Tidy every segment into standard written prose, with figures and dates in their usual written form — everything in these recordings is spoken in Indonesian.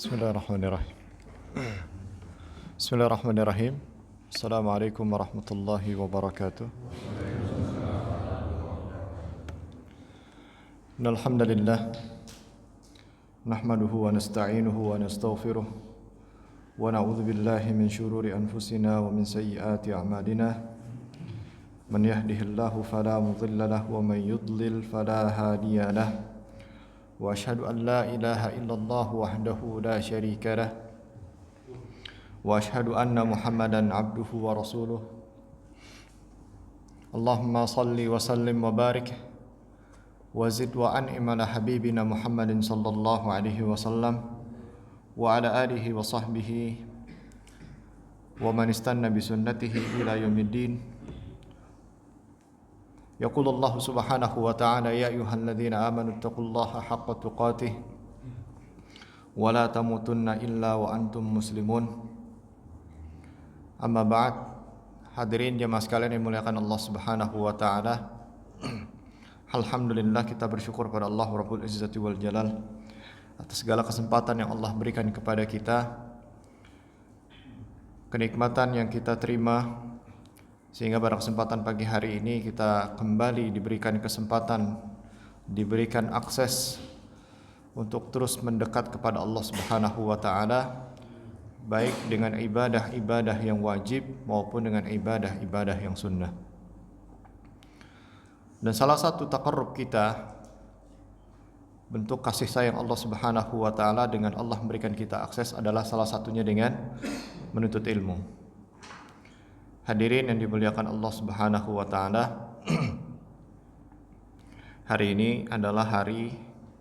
Bismillahirrahmanirrahim. Bismillahirrahmanirrahim. Assalamualaikum warahmatullahi wabarakatuh. Innal hamdalillah nahmaduhu wa nasta'inuhu wa nastaghfiruh wa na'udzu billahi min shururi anfusina wa min sayyiati a'malina. Man yahdihillahu fala mudilla lahu wa man yudlil fala hadiya lahu. وأشهد أن لا إله إلا الله وحده لا شريك له وأشهد أن محمدا عبده ورسوله اللهم صل وسلم وبارك وزد وأنعم على حبيبنا محمد صلى الله عليه وسلم وعلى آله وصحبه ومن استنى بسنته إلى يوم الدين. يقول الله سبحانه وتعالى يا أيها الذين آمنوا اتقوا الله حق تقاته ولا تموتن إلا وأنتم مسلمون. Amma ba'd. Hadirin jemaah sekalian yang dimuliakan Allah Subhanahu wa taala. Alhamdulillah, kita bersyukur pada Allah Rabbul Izzati wal Jalal atas segala kesempatan yang Allah berikan kepada kita, kenikmatan yang kita terima, sehingga pada kesempatan pagi hari ini kita kembali diberikan kesempatan, diberikan akses untuk terus mendekat kepada Allah Subhanahu wa taala, baik dengan ibadah-ibadah yang wajib maupun dengan ibadah-ibadah yang sunnah. Dan salah satu taqarrub kita, bentuk kasih sayang Allah Subhanahu wa taala dengan Allah memberikan kita akses adalah salah satunya dengan menuntut ilmu. Hadirin yang dimuliakan Allah Subhanahu wa taala, hari ini adalah hari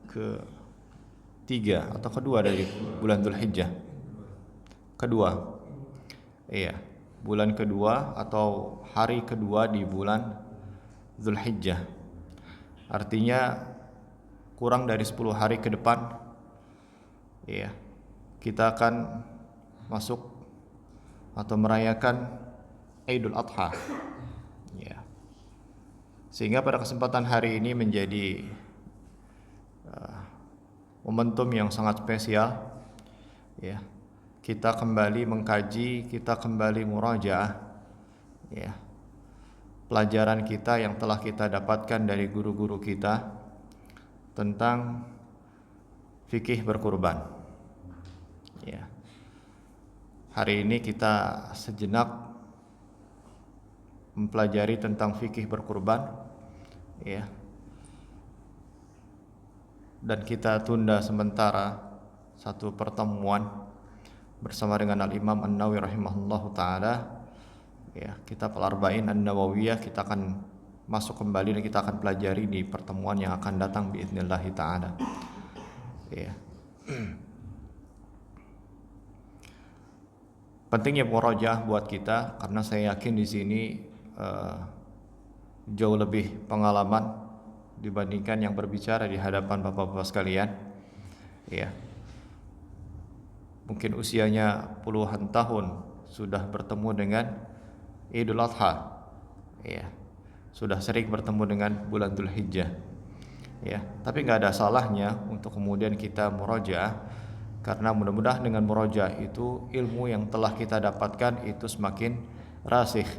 ketiga atau kedua dari bulan Dzulhijjah. Kedua. Iya, bulan kedua atau hari kedua di bulan Dzulhijjah. Artinya kurang dari 10 hari ke depan, iya, kita akan masuk atau merayakan Idul Adha, ya. Sehingga pada kesempatan hari ini menjadi momentum yang sangat spesial, ya. Kita kembali mengkaji, kita kembali murajaah, ya, pelajaran kita yang telah kita dapatkan dari guru-guru kita tentang fikih berkurban, ya. Hari ini kita sejenak mempelajari tentang fikih berkurban, ya, dan kita tunda sementara satu pertemuan bersama dengan Al-Imam An-Nawawi rahimahullahu taala, ya, kitab Al-Arba'in An-Nawawiyah kita akan masuk kembali dan kita akan pelajari di pertemuan yang akan datang biidznillah taala, ya. Pentingnya murajaah buat kita karena saya yakin di sini jauh lebih pengalaman dibandingkan yang berbicara di hadapan bapak-bapak sekalian, ya. Mungkin usianya puluhan tahun sudah bertemu dengan Idul Adha, ya, sudah sering bertemu dengan bulan Dzulhijjah, ya. Tapi nggak ada salahnya untuk kemudian kita murajaah, karena mudah-mudahan dengan murajaah itu ilmu yang telah kita dapatkan itu semakin rasih,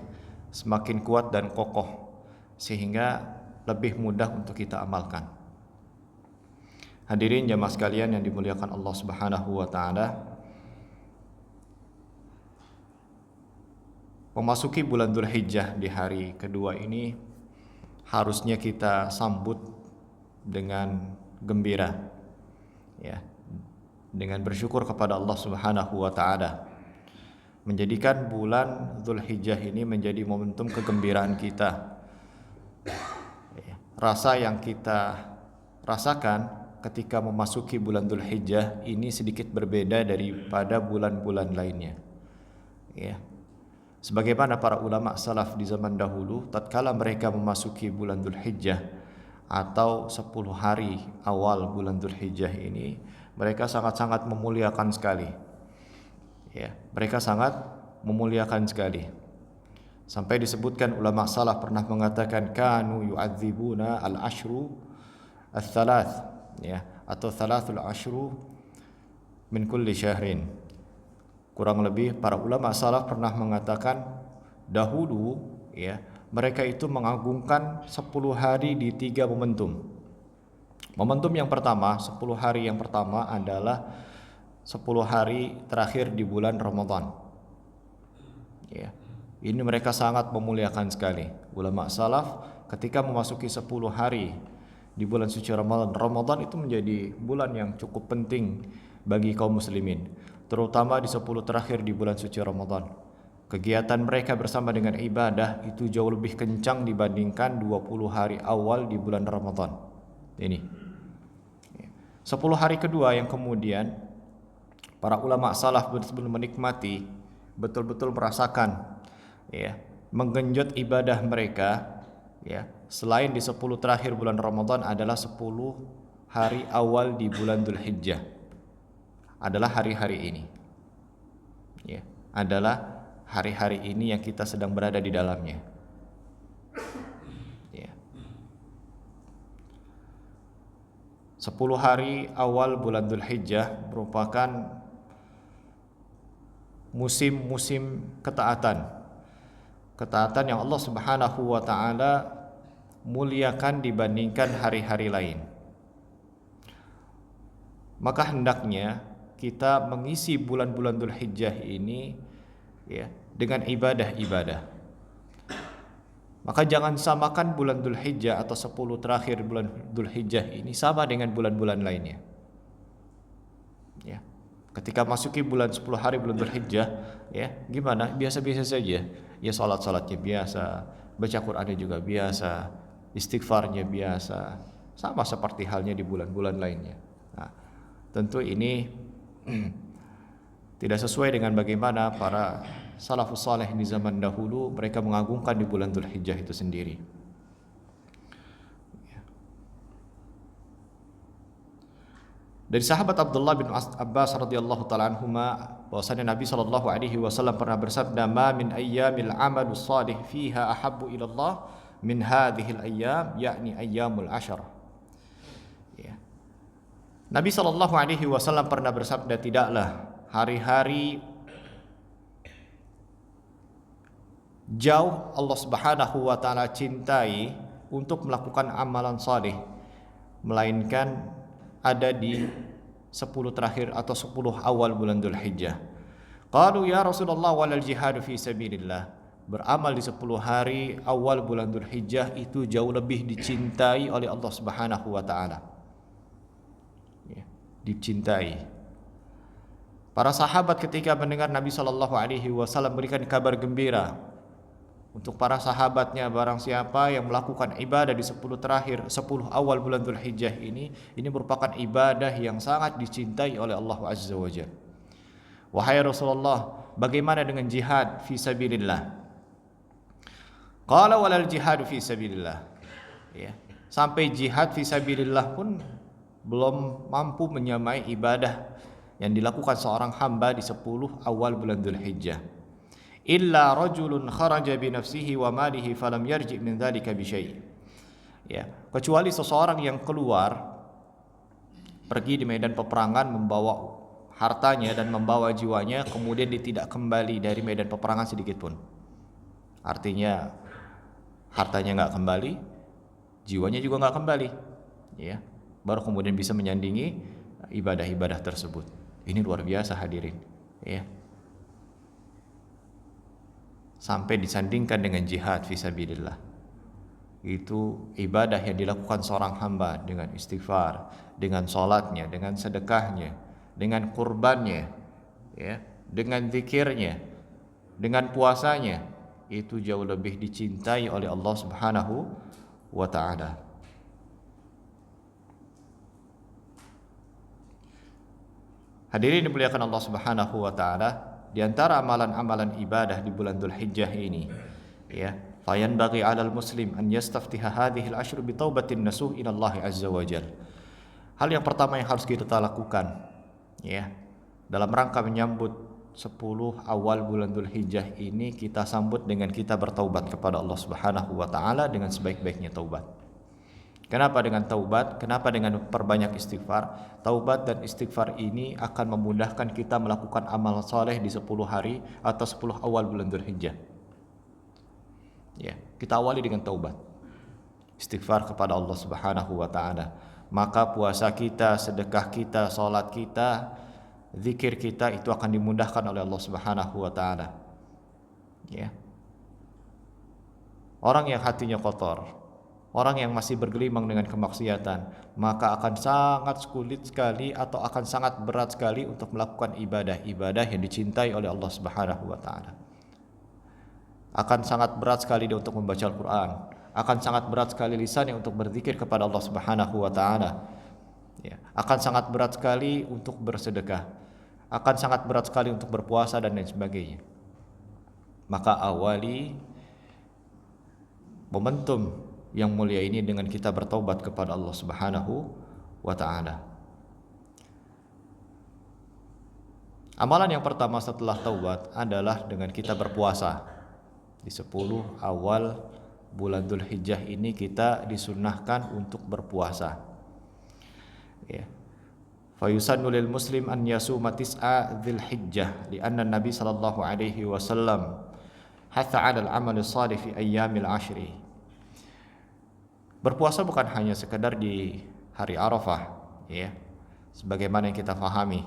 semakin kuat dan kokoh, sehingga lebih mudah untuk kita amalkan. Hadirin jamaah sekalian yang dimuliakan Allah Subhanahu wa taala, memasuki bulan Dzulhijjah di hari kedua ini harusnya kita sambut dengan gembira, ya, dengan bersyukur kepada Allah Subhanahu wa taala, menjadikan bulan Dzulhijjah ini menjadi momentum kegembiraan kita. Rasa yang kita rasakan ketika memasuki bulan Dzulhijjah ini sedikit berbeda daripada bulan-bulan lainnya, ya. Sebagaimana para ulama salaf di zaman dahulu, tatkala mereka memasuki bulan Dzulhijjah atau 10 hari awal bulan Dzulhijjah ini, mereka sangat-sangat memuliakan sekali, ya, mereka sangat memuliakan sekali. Sampai disebutkan ulama salaf pernah mengatakan kanu yu'adzibuna al-ashru ats-tsalath, ya, atau thalathul ashru min kulli syahrin. Kurang lebih para ulama salaf pernah mengatakan dahulu ya, mereka itu mengagungkan 10 hari di 3 momentum. Momentum yang pertama, 10 hari yang pertama adalah 10 hari terakhir di bulan Ramadan. Ya. Ini mereka sangat memuliakan sekali. Ulama salaf ketika memasuki 10 hari di bulan suci Ramadan, Ramadan itu menjadi bulan yang cukup penting bagi kaum muslimin, terutama di 10 terakhir di bulan suci Ramadan. Kegiatan mereka bersama dengan ibadah itu jauh lebih kencang dibandingkan 20 hari awal di bulan Ramadan. Ini 10 hari kedua yang kemudian para ulama salaf betul-betul menikmati, betul-betul merasakan ya, menggenjot ibadah mereka ya, selain di 10 terakhir bulan Ramadan adalah 10 hari awal di bulan Dzulhijjah. Adalah hari-hari ini. Ya, adalah hari-hari ini yang kita sedang berada di dalamnya. Ya. 10 hari awal bulan Dzulhijjah merupakan musim-musim ketaatan. Ketaatan yang Allah Subhanahu wa taala muliakan dibandingkan hari-hari lain. Maka hendaknya kita mengisi bulan-bulan Dzulhijjah ini ya, dengan ibadah-ibadah. Maka jangan samakan bulan Dzulhijjah atau 10 terakhir bulan Dzulhijjah ini sama dengan bulan-bulan lainnya. Ya. Ketika masuki bulan 10 hari bulan Dzulhijjah, ya, gimana? Biasa-biasa saja. Ya, salat-salatnya biasa, baca Qur'annya juga biasa, istighfarnya biasa, sama seperti halnya di bulan-bulan lainnya. Nah, tentu ini tidak sesuai dengan bagaimana para salafus saleh di zaman dahulu mereka mengagungkan di bulan Dzulhijjah itu sendiri. Dari sahabat Abdullah bin Abbas radhiyallahu taala anhuma bahwasanya Nabi sallallahu alaihi wasallam pernah bersabda, "Ma min ayyamil amalus salih fiha ahabbu ila Allah min hadhil ayyam, yakni ayyamul ashar." Ya. Nabi sallallahu alaihi wasallam pernah bersabda, tidaklah hari-hari jauh Allah Subhanahu wa taala cintai untuk melakukan amalan saleh melainkan ada di 10 terakhir atau 10 awal bulan Dzulhijjah. Qalu ya Rasulullah walal jihad fi sabilillah. Beramal di 10 hari awal bulan Dzulhijjah itu jauh lebih dicintai oleh Allah Subhanahu wa taala. Ya, dicintai. Para sahabat ketika mendengar Nabi sallallahu alaihi wasallam berikan kabar gembira untuk para sahabatnya, barang siapa yang melakukan ibadah di 10 terakhir, 10 awal bulan Dzulhijjah ini merupakan ibadah yang sangat dicintai oleh Allah Azza wa Jalla. Wahai Rasulullah, bagaimana dengan jihad fi sabilillah? Qala walal jihad fi sabilillah. Ya, sampai jihad fi sabilillah pun belum mampu menyamai ibadah yang dilakukan seorang hamba di 10 awal bulan Dzulhijjah. Illa rajulun kharaja bi nafsihi wa malihi falam yarji' min dzalika bi syai'. Ya, kecuali seseorang yang keluar pergi di medan peperangan membawa hartanya dan membawa jiwanya, kemudian dia tidak kembali dari medan peperangan sedikit pun. Artinya hartanya nggak kembali, jiwanya juga nggak kembali. Ya, baru kemudian bisa menyandingi ibadah-ibadah tersebut. Ini luar biasa hadirin. Ya. Sampai disandingkan dengan jihad fisabilillah. Itu ibadah yang dilakukan seorang hamba dengan istighfar, dengan sholatnya, dengan sedekahnya, dengan kurbannya, ya, dengan zikirnya, dengan puasanya, itu jauh lebih dicintai oleh Allah Subhanahu wa ta'ala. Hadirin dimuliakan Allah Subhanahu wa ta'ala, di antara amalan-amalan ibadah di bulan Dzulhijjah ini, ya, fayanbaghi 'alal muslim an yastaftiha hadhihi al-ashr bi taubatin nasuh ila Allah azza wa jalla. Hal yang pertama yang harus kita lakukan, ya, dalam rangka menyambut 10 awal bulan Dzulhijjah ini, kita sambut dengan kita bertaubat kepada Allah Subhanahu wa taala dengan sebaik-baiknya taubat. Kenapa dengan taubat? Kenapa dengan perbanyak istighfar? Taubat dan istighfar ini akan memudahkan kita melakukan amal soleh di 10 hari atau 10 awal bulan Dzulhijjah. Ya, kita awali dengan taubat. Istighfar kepada Allah Subhanahu wa taala. Maka puasa kita, sedekah kita, salat kita, zikir kita itu akan dimudahkan oleh Allah Subhanahu wa taala. Ya. Orang yang hatinya kotor, orang yang masih bergelimang dengan kemaksiatan, maka akan sangat sulit sekali atau akan sangat berat sekali untuk melakukan ibadah-ibadah yang dicintai oleh Allah Subhanahu wa taala. Akan sangat berat sekali dia untuk membaca Al-Qur'an, akan sangat berat sekali lisannya untuk berzikir kepada Allah Subhanahu wa taala. Ya, akan sangat berat sekali untuk bersedekah, akan sangat berat sekali untuk berpuasa dan lain sebagainya. Maka awali momentum yang mulia ini dengan kita bertaubat kepada Allah Subhanahu wa taala. Amalan yang pertama setelah taubat adalah dengan kita berpuasa. Di 10 awal bulan Dzulhijjah ini kita disunnahkan untuk berpuasa. Ya. Fayusannu lil muslim an yasuma tis'a Dzulhijjah lianna Nabi sallallahu alaihi wasallam hatha 'ala al-'amal as-salih fi ayyamil 'ashri. Berpuasa bukan hanya sekedar di hari Arafah, ya. Sebagaimana yang kita fahami,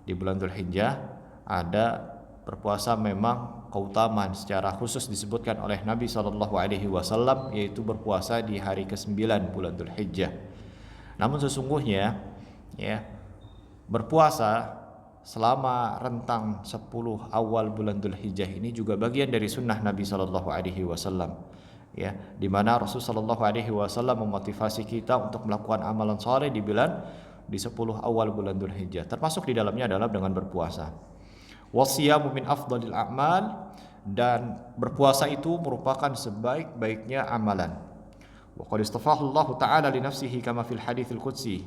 di bulan Dzulhijjah ada berpuasa memang keutamaan secara khusus disebutkan oleh Nabi sallallahu alaihi wasallam, yaitu berpuasa di hari ke-9 bulan Dzulhijjah. Namun sesungguhnya, ya, berpuasa selama rentang 10 awal bulan Dzulhijjah ini juga bagian dari sunnah Nabi sallallahu alaihi wasallam. Ya, di mana Rasulullah sallallahu alaihi wasallam memotivasi kita untuk melakukan amalan saleh di 10 awal bulan Dzulhijjah. Termasuk di dalamnya adalah dengan berpuasa. Wasiyamu min afdhalil a'mal, dan berpuasa itu merupakan sebaik-baiknya amalan. Wa qad istafahu Allah Ta'ala li nafsihi kama fil haditsil qudsi.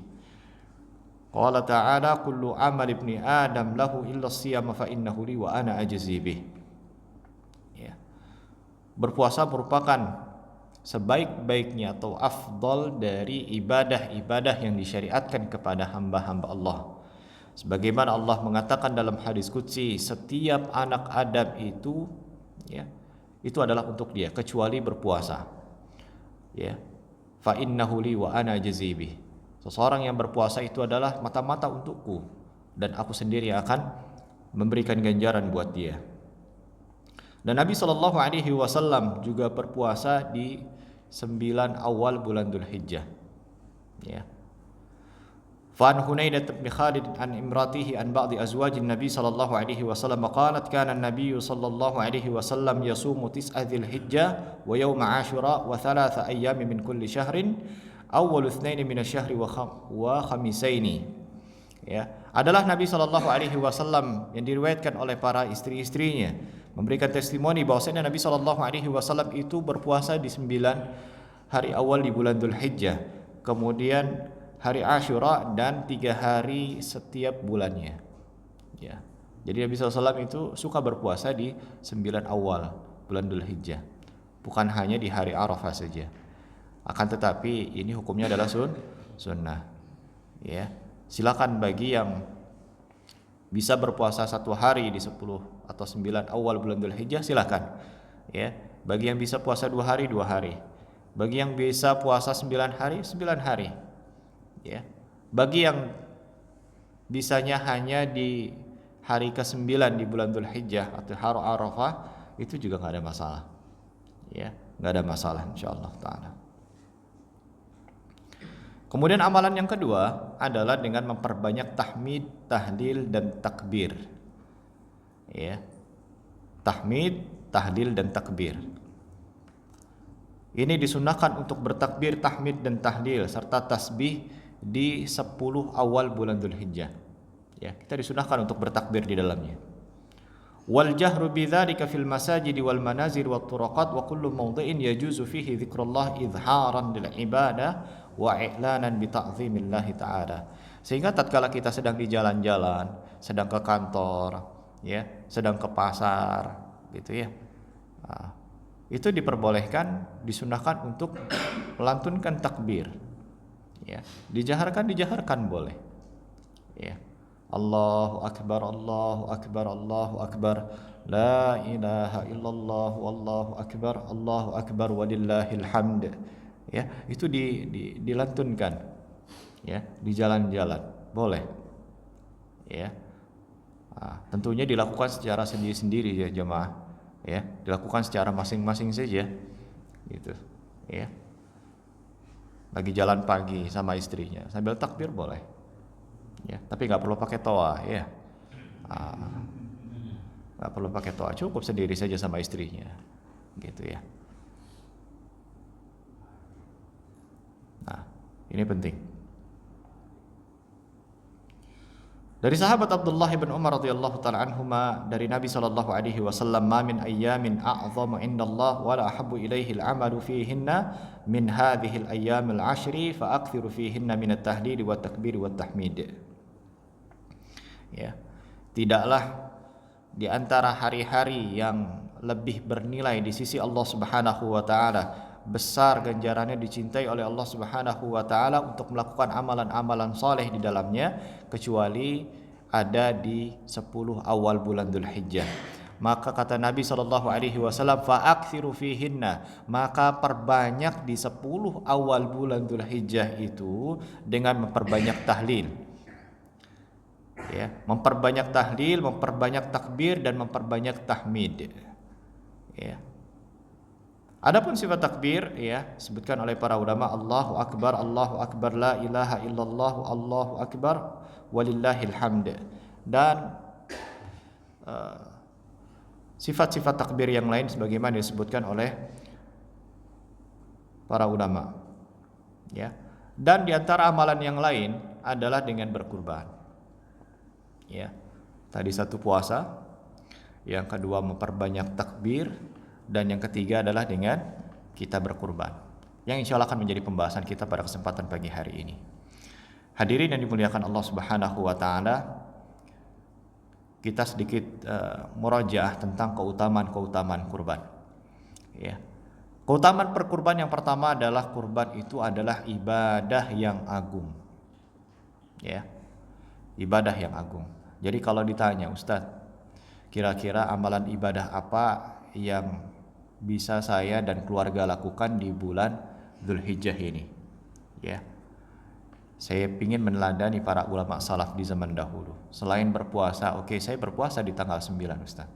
Qala ta'ala kullu amal ibni Adam lahu illa as-siyam fa innahu li wa ana ajzi bih. Berpuasa merupakan sebaik-baiknya atau afdal dari ibadah-ibadah yang disyariatkan kepada hamba-hamba Allah. Sebagaimana Allah mengatakan dalam hadis qudsi, setiap anak Adam itu, ya, itu adalah untuk dia kecuali berpuasa. Ya. Fa innahu li wa ana jazibih. Seseorang yang berpuasa itu adalah mata-mata untukku dan aku sendiri akan memberikan ganjaran buat dia. Dan Nabi sallallahu alaihi wasallam juga berpuasa di 9 awal bulan Dzulhijjah. Ya. Fan Hunaidah bin Khalid an imratihi an ba'di azwajin Nabi sallallahu alaihi wasallam qalat kana an-nabiy sallallahu alaihi wasallam yasumu 9 Dzulhijjah wa yawm Ashura wa 3 ayyam min kulli shahrin awwal itsnain min asy-syahri wa khamisaini. Ya, adalah Nabi sallallahu alaihi wasallam yang diriwayatkan oleh para istri-istrinya memberikan testimoni bahwasanya Nabi sallallahu alaihi wasallam itu berpuasa di 9 hari awal di bulan Dzulhijjah, kemudian hari Asyura dan 3 hari setiap bulannya. Ya. Jadi Nabi SAW itu suka berpuasa di 9 awal bulan Dzulhijjah, bukan hanya di hari Arafah saja. Akan tetapi ini hukumnya adalah sunnah. Ya. Silakan bagi yang bisa berpuasa 1 hari di 10 atau 9 awal bulan Dzulhijjah, silakan. Ya. Bagi yang bisa puasa 2 hari, 2 hari. Bagi yang bisa puasa 9 hari, 9 hari. Ya. Bagi yang bisanya hanya di hari ke-9 di bulan Dzulhijjah atau hari Arafah, itu juga enggak ada masalah. Ya, enggak ada masalah insyaallah taala. Kemudian amalan yang kedua adalah dengan memperbanyak tahmid, tahlil dan takbir. Ya. Tahmid, tahlil dan takbir. Ini disunahkan untuk bertakbir, tahmid dan tahlil serta tasbih di 10 awal bulan Dzulhijjah. Ya, kita disunahkan untuk bertakbir di dalamnya. Wal jahru bidzalika fil masajid wal manazil wat turaqat wa kullu mawdhi'in yajuzu fihi dzikrullah izharan lil ibadah wa i'lanan bi ta'zimillah ta'ala. Sehingga tatkala kita sedang di jalan-jalan, sedang ke kantor, ya, sedang ke pasar, gitu ya. Nah, itu diperbolehkan, disunahkan untuk melantunkan takbir. Ya, dijaharkan boleh. Ya. Allahu akbar, Allahu akbar, Allahu akbar. La ilaha illallah, wallahu akbar walillahil hamd. Ya, itu dilantunkan. Ya, di jalan-jalan boleh. Ya. Tentunya dilakukan secara sendiri-sendiri ya jemaah. Ya, dilakukan secara masing-masing saja. Gitu. Ya. Lagi jalan pagi sama istrinya sambil takbir boleh. Ya, tapi nggak perlu pakai toa ya. Nggak perlu pakai toa, cukup sendiri saja sama istrinya. Gitu ya. Nah, ini penting. Dari sahabat Abdullah bin Umar radhiyallahu taala anhuma, dari Nabi sallallahu alaihi wasallam, "Ma min ayyamin a'zamu 'indallah wa la ahabbu ilaihi al-'amalu fihinna min hadhihi al-ayyam al-'ashri fa akthiru fihinna min at-tahlil wa takbir wa tahmid." Ya. Tidaklah di antara hari-hari yang lebih bernilai di sisi Allah Subhanahu wa taala, besar ganjarannya, dicintai oleh Allah Subhanahu wa taala untuk melakukan amalan-amalan soleh di dalamnya, kecuali ada di 10 awal bulan Dzulhijjah. Maka kata Nabi sallallahu alaihi wasallam, fa aktsiru fihinna, maka perbanyak di 10 awal bulan Dzulhijjah itu dengan memperbanyak tahlil. Ya, memperbanyak tahlil, memperbanyak takbir dan memperbanyak tahmid. Ya. Adapun sifat takbir, ya, disebutkan oleh para ulama, Allahu akbar, la ilaha illallah, Allahu akbar, walillahil hamd. Dan sifat-sifat takbir yang lain sebagaimana disebutkan oleh para ulama. Ya. Dan di antara amalan yang lain adalah dengan berkurban. Ya. Tadi satu puasa, yang kedua memperbanyak takbir, dan yang ketiga adalah dengan kita berkurban, yang insya Allah akan menjadi pembahasan kita pada kesempatan pagi hari ini. Hadirin yang dimuliakan Allah Subhanahu wa taala, kita sedikit murajaah tentang keutamaan kurban. Ya. Keutamaan perkurban yang pertama adalah kurban itu adalah ibadah yang agung. Ya. Ibadah yang agung. Jadi kalau ditanya, Ustadz, kira-kira amalan ibadah apa yang bisa saya dan keluarga lakukan di bulan Dzulhijjah ini? Ya. Saya ingin meneladani para ulama salaf di zaman dahulu. Selain berpuasa, oke, saya berpuasa di tanggal 9, Ustaz.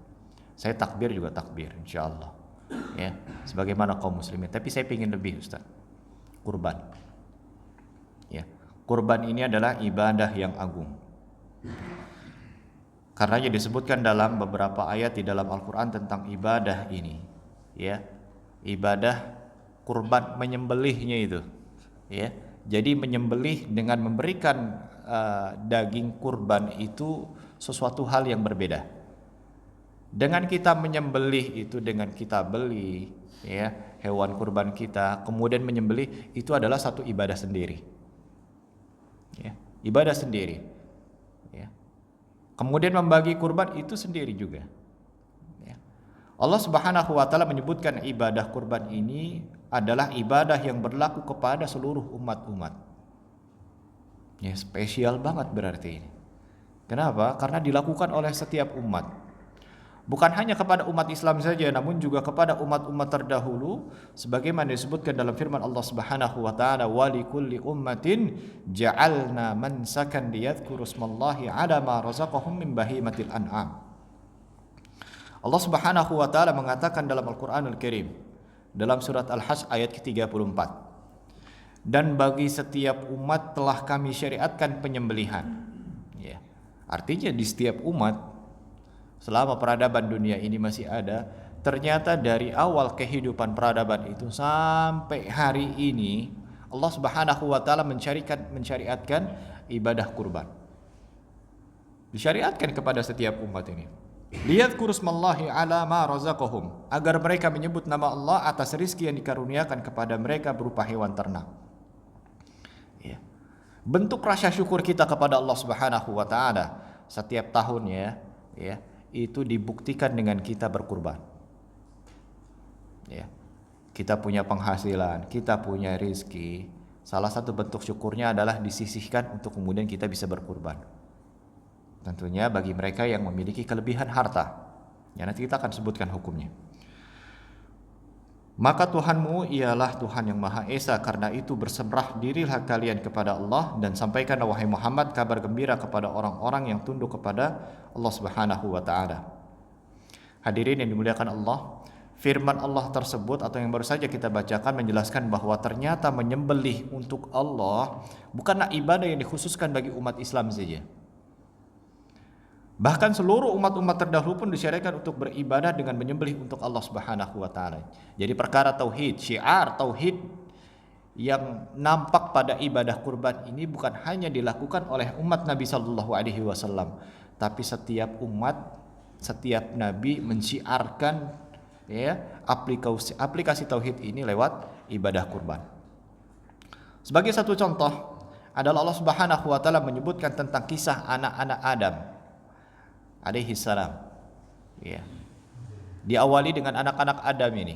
Saya takbir juga takbir, insyaallah. Ya, sebagaimana kaum muslimin. Tapi saya ingin lebih, Ustaz. Kurban. Ya. Kurban ini adalah ibadah yang agung. Karenanya disebutkan dalam beberapa ayat di dalam Al-Qur'an tentang ibadah ini. Ya. Ibadah kurban, menyembelihnya itu. Ya. Jadi menyembelih dengan memberikan daging kurban itu sesuatu hal yang berbeda. Dengan kita menyembelih itu, dengan kita beli ya hewan kurban kita, kemudian menyembelih, itu adalah satu ibadah sendiri. Ya, ibadah sendiri. Ya. Kemudian membagi kurban itu sendiri juga. Ya. Allah Subhanahu wa taala menyebutkan ibadah kurban ini adalah ibadah yang berlaku kepada seluruh umat-umat. Ya, spesial banget berarti ini. Kenapa? Karena dilakukan oleh setiap umat. Bukan hanya kepada umat Islam saja, namun juga kepada umat-umat terdahulu, sebagaimana disebutkan dalam firman Allah Subhanahu wa taala, wa likulli ummatin ja'alna mansakan liyadhkuru ismallahi 'ala ma razaqahum min bahimatil an'am. Allah Subhanahu wa taala mengatakan dalam Al-Qur'anul Karim, dalam surat Al-Hajj ayat ke-34, dan bagi setiap umat telah kami syariatkan penyembelihan. Ya. Artinya di setiap umat, selama peradaban dunia ini masih ada, ternyata dari awal kehidupan peradaban itu sampai hari ini, Allah Subhanahu wa taala mensyariatkan ibadah kurban. Disyariatkan kepada setiap umat ini. Liyadhkuru ismallahi 'ala ma razaqahum, agar mereka menyebut nama Allah atas rizki yang dikaruniakan kepada mereka berupa hewan ternak. Ya. Bentuk rasa syukur kita kepada Allah Subhanahu wa taala setiap tahunnya, ya, itu dibuktikan dengan kita berkurban. Ya. Kita punya penghasilan, kita punya rizki. Salah satu bentuk syukurnya adalah disisihkan untuk kemudian kita bisa berkurban. Tentunya bagi mereka yang memiliki kelebihan harta. Ya, nanti kita akan sebutkan hukumnya. Maka Tuhanmu ialah Tuhan yang Maha Esa, karena itu berserah dirilah kalian kepada Allah dan sampaikanlah wahai Muhammad kabar gembira kepada orang-orang yang tunduk kepada Allah Subhanahu wa taala. Hadirin yang dimuliakan Allah, firman Allah tersebut atau yang baru saja kita bacakan menjelaskan bahwa ternyata menyembelih untuk Allah bukanlah ibadah yang dikhususkan bagi umat Islam saja. Bahkan seluruh umat-umat terdahulu pun disyariatkan untuk beribadah dengan menyembelih untuk Allah Subhanahu wa taala. Jadi perkara tauhid, syiar tauhid yang nampak pada ibadah kurban ini bukan hanya dilakukan oleh umat Nabi sallallahu alaihi wasallam, tapi setiap umat, setiap nabi mensyiarkan ya aplikasi tauhid ini lewat ibadah kurban. Sebagai satu contoh adalah Allah Subhanahu wa taala menyebutkan tentang kisah anak-anak Adam alaihi salam. Ya. Diawali dengan anak-anak Adam ini.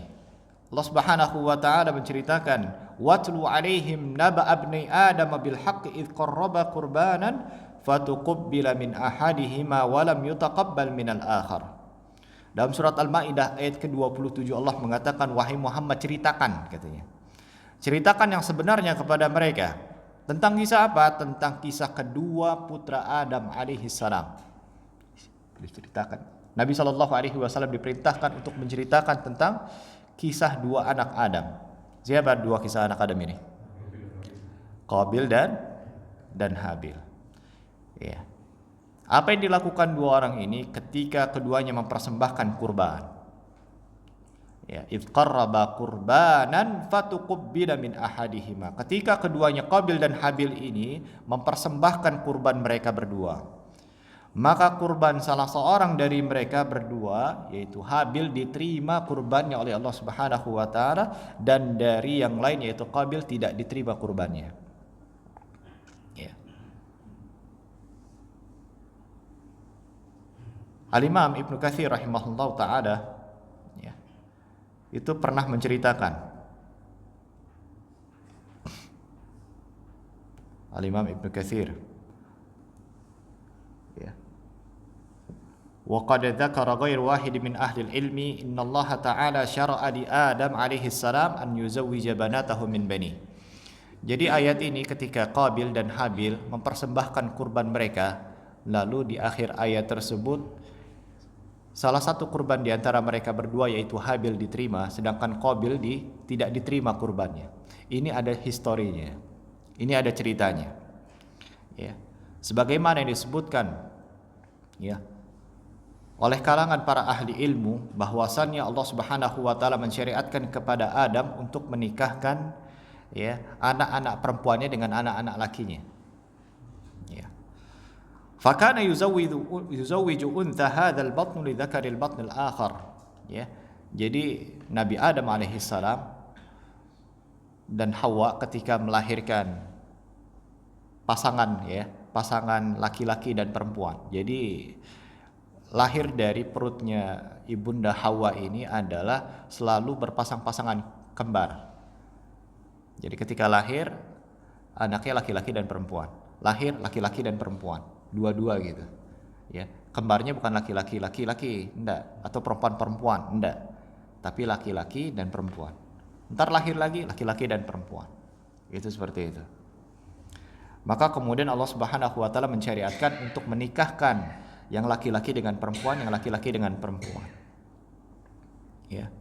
Allah Subhanahu wa taala menceritakan, "Watlu 'alaihim naba abni Adam bil haqqi id qarraba qurbanan fatuqabbala min ahadihima wa lam yutaqabbal min al-akhar." Dalam surat Al-Maidah ayat ke-27 Allah mengatakan, "Wahai Muhammad, ceritakan," katanya. Ceritakan yang sebenarnya kepada mereka. Tentang kisah apa? Tentang kisah kedua putra Adam alaihi salam. Diceritakan. Nabi sallallahu alaihi wasallam diperintahkan untuk menceritakan tentang kisah dua anak Adam. Siapa dua kisah anak Adam ini? Qabil dan Habil. Ya. Apa yang dilakukan dua orang ini ketika keduanya mempersembahkan kurban? Ya, id qarraba qurbanan fatuqabbala min ahadihima. Ketika keduanya Qabil dan Habil ini mempersembahkan kurban mereka berdua, maka kurban salah seorang dari mereka berdua, yaitu Habil, diterima kurbannya oleh Allah Subhanahu wa taala, dan dari yang lain yaitu Qabil tidak diterima kurbannya. Ya. Al-Imam Ibnu Katsir rahimahullah taala ya, itu pernah menceritakan, Al-Imam Ibnu Katsir ya, وقد ذكر غير واحد من أهل العلم إن الله تعالى شرع لآدم عليه السلام أن يزوج بناته من بنيه. Jadi ayat ini ketika Qabil dan Habil mempersembahkan kurban mereka, lalu di akhir ayat tersebut salah satu kurban di antara mereka berdua yaitu Habil diterima, sedangkan Qabil tidak diterima kurbannya. Ini ada historinya, ini ada ceritanya. Ya, sebagaimana yang disebutkan ya oleh kalangan para ahli ilmu bahwasannya Allah Subhanahu wa taala mensyariatkan kepada Adam untuk menikahkan ya anak-anak perempuannya dengan anak-anak lakinya. Ya. Fakana yuzawwiju untha hadzal batn li dzakaril batn al-akhar. Ya. Jadi Nabi Adam alaihi salam dan Hawa ketika melahirkan pasangan ya, pasangan laki-laki dan perempuan. Jadi lahir dari perutnya ibunda Hawa ini adalah selalu berpasang-pasangan kembar. Jadi ketika lahir anaknya laki-laki dan perempuan, lahir laki-laki dan perempuan, dua-dua gitu. Ya, kembarnya bukan laki-laki, enggak, atau perempuan-perempuan, enggak, tapi laki-laki dan perempuan. Ntar lahir lagi laki-laki dan perempuan. Itu seperti itu. Maka kemudian Allah Subhanahu wa taala mensyariatkan untuk menikahkan yang laki-laki dengan perempuan, yang laki-laki dengan perempuan. Ya.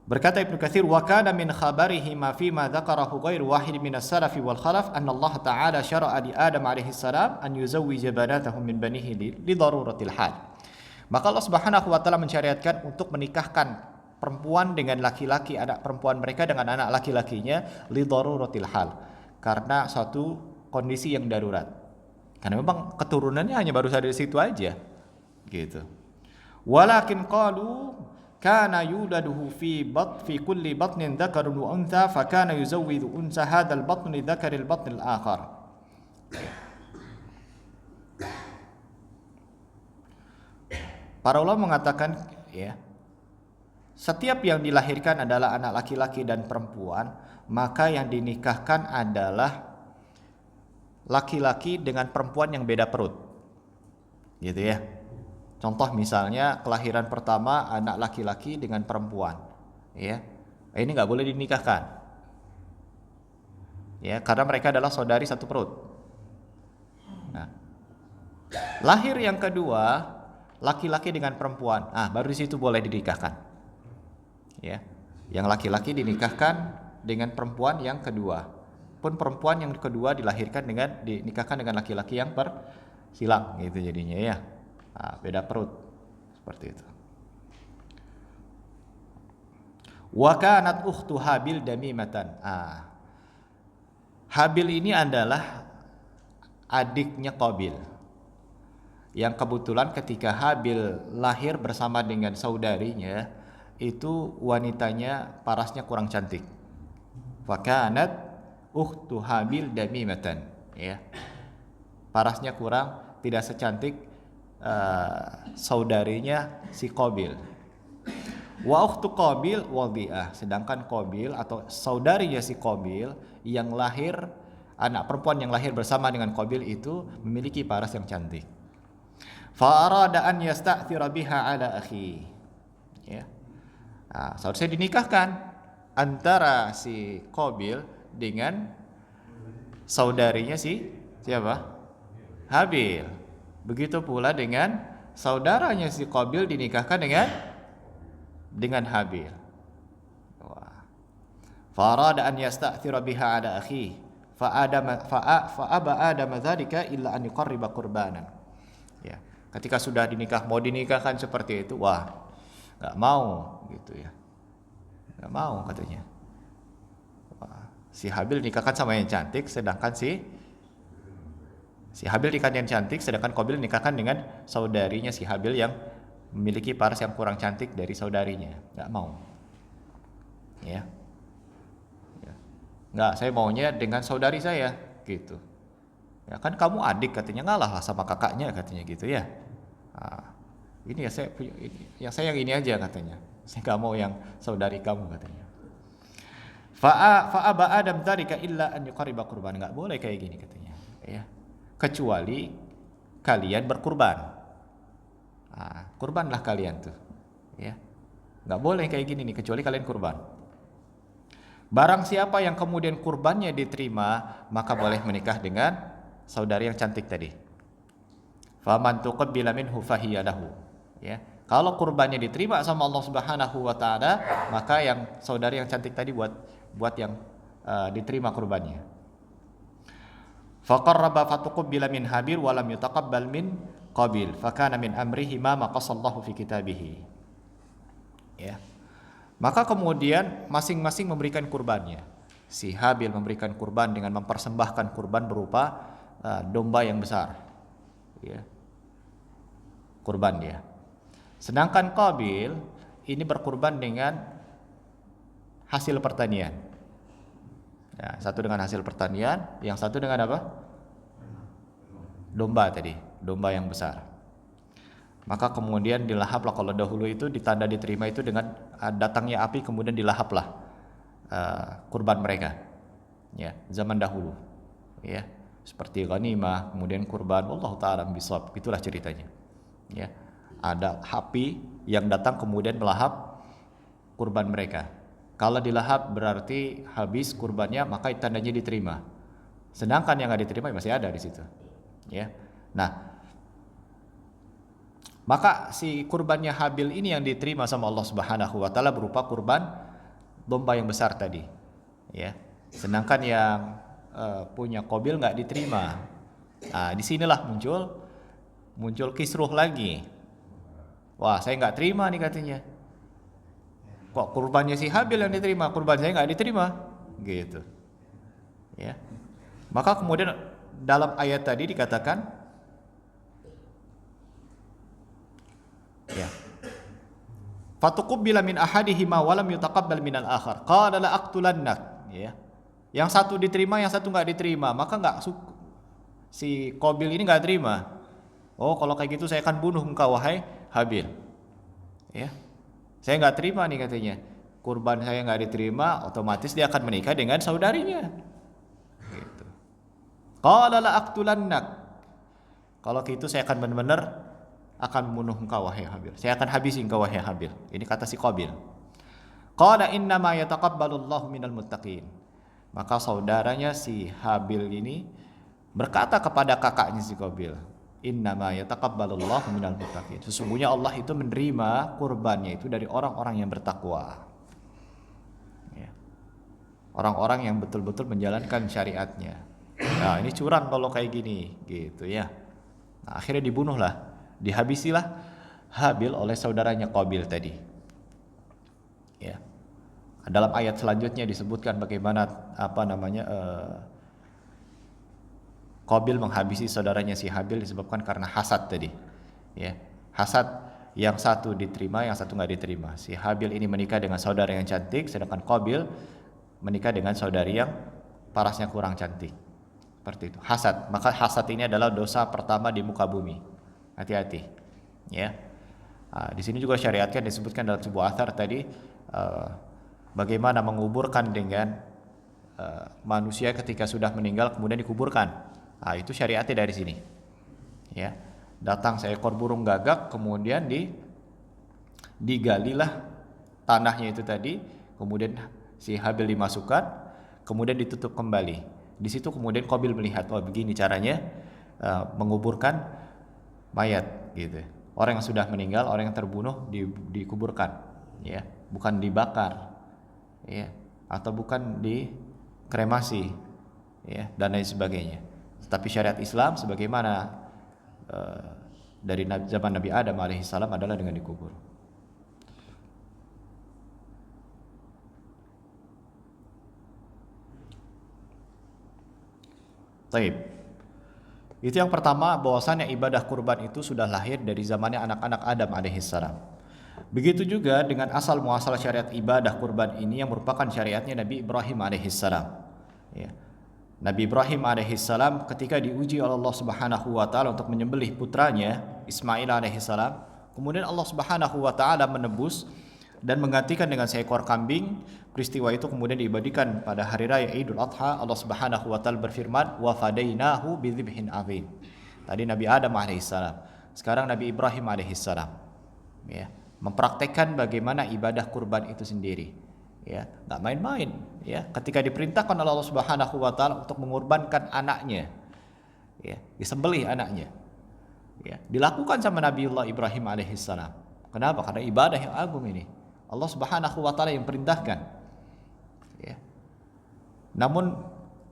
Berkata Ibnu Katsir, wa kana min khabarihi ma fi ma dzakarahu ghairu wahid min as-salaf wal khalaf anna Allah ta'ala syara'a li Adam alaihi salam an yuzawwija banatahu min banihi li daruratil hal. Maka Allah Subhanahu wa taala mensyariatkan untuk menikahkan perempuan dengan laki-laki, anak perempuan mereka dengan anak laki-lakinya li daruratil hal, karena suatu kondisi yang darurat. Karena memang keturunannya hanya baru saja di situ aja, gitu. Walakin qalu kana yuladuhu fi kulli batnin dzakarun wa untha fa kana yuzawwidu unsa hadzal batn li dzakaril batn al-akhar. Para ulama mengatakan ya, setiap yang dilahirkan adalah anak laki-laki dan perempuan, maka yang dinikahkan adalah laki-laki dengan perempuan yang beda perut. Gitu ya. Contoh misalnya kelahiran pertama anak laki-laki dengan perempuan, ya. Ini nggak boleh dinikahkan. Ya, karena mereka adalah saudari satu perut. Nah, lahir yang kedua laki-laki dengan perempuan. Baru di situ boleh dinikahkan. Ya. Yang laki-laki dinikahkan dengan perempuan yang kedua. Pun perempuan yang kedua dinikahkan dengan laki-laki yang silang gitu jadinya ya. Beda perut seperti itu. Wa kanat ukhtu Habil damimatan. Habil ini adalah adiknya Qabil. Yang kebetulan ketika Habil lahir bersama dengan saudarinya, itu wanitanya parasnya kurang cantik. Wa kanat ukhtu Habil damimatan, ya. Parasnya kurang, tidak secantik saudarinya si Qabil. Wa ukhtu Qabil wadi'ah, sedangkan Qabil atau saudarinya si Qabil yang lahir, anak perempuan yang lahir bersama dengan Qabil itu memiliki paras yang cantik. Fa arada an yasta'thira biha ala akhi. Ya. Seharusnya dinikahkan antara si Qabil dengan saudarinya si siapa? Habil. Begitu pula dengan saudaranya si Qabil dinikahkan dengan Habil. Farada an yasta'thira biha ala akhi fa aba adam dzalika illa an yuqarriba qurbanan. Ya, ketika sudah mau dinikahkan seperti itu, enggak mau gitu ya. Enggak mau katanya. Si Habil nikahkan sama yang cantik, sedangkan si Habil nikahkan yang cantik, sedangkan Qabil nikahkan dengan saudarinya si Habil yang memiliki paras yang kurang cantik dari saudarinya. Enggak mau. Ya. Enggak, saya maunya dengan saudari saya gitu. Ya kan kamu adik katanya, ngalah lah sama kakaknya katanya gitu ya. Ini ya saya yang ini aja katanya. Saya enggak mau yang saudari kamu katanya. Fa adam dzalika illa an yuqarriba qurban. Enggak boleh kayak gini katanya, ya. Kecuali kalian berkurban. Kurbanlah kalian tuh, ya. Enggak boleh kayak gini nih kecuali kalian kurban. Barang siapa yang kemudian kurbannya diterima, maka boleh menikah dengan saudari yang cantik tadi. Faman tuqabbila minhu fahiya lahu. Ya. Kalau kurbannya diterima sama Allah Subhanahu wa taala, maka yang saudari yang cantik tadi buat yang diterima kurbannya. Faqarraba fatuqabbila min Habil wa lam yutaqabbal min Qabil. Fakana min amrihi ma maqasallahu fi kitabihi. Ya. Maka kemudian masing-masing memberikan kurbannya. Si Habil memberikan kurban dengan mempersembahkan kurban berupa domba yang besar, ya. Kurban dia. Sedangkan Qabil ini berkurban dengan hasil pertanian. Ya, satu dengan hasil pertanian, yang satu dengan apa? Domba tadi, domba yang besar. Maka kemudian dilahaplah, kalau dahulu itu ditanda diterima itu dengan datangnya api, kemudian dilahaplah kurban mereka. Ya, zaman dahulu. Ya, seperti ghanimah, kemudian kurban, wallahu taala bisawab. Itulah ceritanya. Ya. Ada api yang datang kemudian melahap kurban mereka. Kalau dilahap berarti habis kurbannya, maka tandanya diterima. Sedangkan yang enggak diterima masih ada di situ. Ya. Nah, maka si kurbannya Habil ini yang diterima sama Allah Subhanahu wa taala berupa kurban domba yang besar tadi. Ya. Sedangkan yang punya Qabil enggak diterima. Disinilah muncul kisruh lagi. Wah, saya enggak terima nih katanya. Kok kurbannya si Habil yang diterima, kurban saya enggak diterima? Gitu. Ya. Maka kemudian dalam ayat tadi dikatakan, ya. Fatuqabbila min ahadihima wa lam yutaqabbal minal akhar. Qala la aqtulannak, ya. Yang satu diterima, yang satu enggak diterima, maka si Qabil ini enggak terima. Oh, kalau kayak gitu saya akan bunuh engkau wahai Habil. Ya. Saya nggak terima nih katanya. Kurban saya nggak diterima, otomatis dia akan menikah dengan saudarinya. Gitu. Qala la aqtulannak. Kalau gitu saya akan benar-benar akan membunuh engkau wahai Habil. Saya akan habisi engkau wahai Habil. Ini kata si Qabil. Qala innama yataqabbalullahu minal muttaqin. Maka saudaranya si Habil ini berkata kepada kakaknya si Qabil, innama yataqabbalullahu minal muttaqin. Sesungguhnya Allah itu menerima kurbannya itu dari orang-orang yang bertakwa. Ya. Orang-orang yang betul-betul menjalankan syariatnya. Nah, ini curang kalau kayak gini, gitu ya. Nah, akhirnya dibunuhlah, dihabisilah Habil oleh saudaranya Qabil tadi. Ya. Dalam ayat selanjutnya disebutkan bagaimana Qabil menghabisi saudaranya si Habil disebabkan karena hasad tadi. Ya. Hasad, yang satu diterima, yang satu nggak diterima. Si Habil ini menikah dengan saudara yang cantik, sedangkan Qabil menikah dengan saudari yang parasnya kurang cantik. Seperti itu. Hasad. Maka hasad ini adalah dosa pertama di muka bumi. Hati-hati. Ya. Nah, di sini juga syariatkan disebutkan dalam sebuah athar tadi bagaimana menguburkan dengan manusia ketika sudah meninggal kemudian dikuburkan. Nah, itu syariatnya dari sini. Ya. Datang seekor burung gagak kemudian digalilah tanahnya itu tadi, kemudian si Habil dimasukkan, kemudian ditutup kembali. Di situ kemudian Qabil melihat, oh begini caranya menguburkan mayat gitu. Orang yang sudah meninggal, orang yang terbunuh dikuburkan, ya, bukan dibakar, ya, atau bukan dikremasi, ya, dan lain sebagainya. Tetapi syariat Islam sebagaimana dari zaman Nabi Adam alaihissalam adalah dengan dikubur. Taib. Itu yang pertama, bahwasannya ibadah kurban itu sudah lahir dari zamannya anak-anak Adam alaihissalam. Begitu juga dengan asal muasal syariat ibadah kurban ini yang merupakan syariatnya Nabi Ibrahim alaihissalam. Ya. Nabi Ibrahim alaihissalam ketika diuji oleh Allah Subhanahu wa taala untuk menyembelih putranya Ismail alaihissalam, kemudian Allah Subhanahu wa taala menebus dan menggantikan dengan seekor kambing. Peristiwa itu kemudian diabadikan pada hari raya Idul Adha. Allah Subhanahu wa taala berfirman, "Wa fadainahu bidzibhin adzim." Tadi Nabi Adam alaihissalam, sekarang Nabi Ibrahim alaihissalam. Ya, mempraktekkan bagaimana ibadah kurban itu sendiri. Ya, enggak main-main, ya. Ketika diperintahkan oleh Allah Subhanahu wa taala untuk mengorbankan anaknya, ya, disembelih anaknya. Ya, dilakukan sama Nabiullah Ibrahim alaihissalam. Kenapa? Karena ibadah yang agung ini. Allah Subhanahu wa taala yang perintahkan. Ya. Namun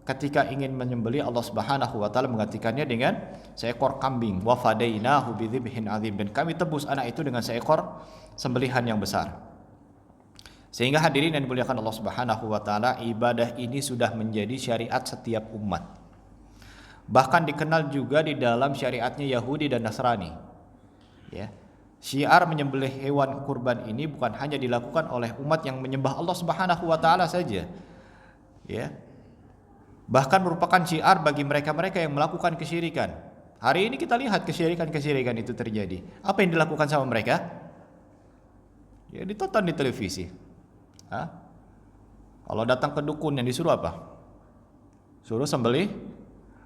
ketika ingin menyembelih, Allah Subhanahu wa taala menggantikannya dengan seekor kambing. Wa fadainahu bidzibhin adzim, dan kami tebus anak itu dengan seekor sembelihan yang besar. Sehingga hadirin yang dimuliakan Allah Subhanahu wa taala, ibadah ini sudah menjadi syariat setiap umat. Bahkan dikenal juga di dalam syariatnya Yahudi dan Nasrani. Ya. Syiar menyembelih hewan kurban ini bukan hanya dilakukan oleh umat yang menyembah Allah Subhanahu wa taala saja. Ya. Bahkan merupakan syiar bagi mereka-mereka yang melakukan kesyirikan. Hari ini kita lihat kesyirikan-kesyirikan itu terjadi. Apa yang dilakukan sama mereka? Ya, ditonton di televisi. Hah? Kalau datang ke dukun yang disuruh apa? Suruh sembelih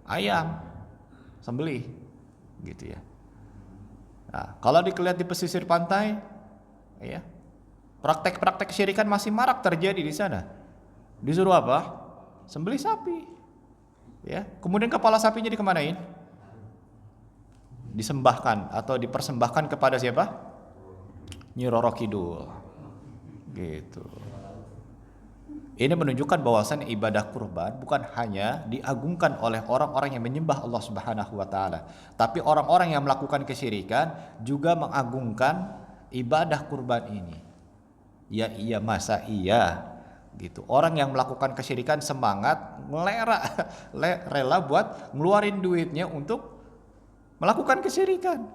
ayam, sembelih, gitu ya. Nah, kalau dilihat di pesisir pantai, ya, praktek-praktek kesyirikan masih marak terjadi di sana. Disuruh apa? Sembelih sapi, ya. Kemudian kepala sapinya dikemanain? Disembahkan atau dipersembahkan kepada siapa? Nyi Roro Kidul, gitu. Ini menunjukkan bahwasan ibadah kurban bukan hanya diagungkan oleh orang-orang yang menyembah Allah Subhanahu wa taala, tapi orang-orang yang melakukan kesyirikan juga mengagungkan ibadah kurban ini. Ya iya, masa iya, gitu. Orang yang melakukan kesyirikan semangat rela buat ngeluarin duitnya untuk melakukan kesyirikan.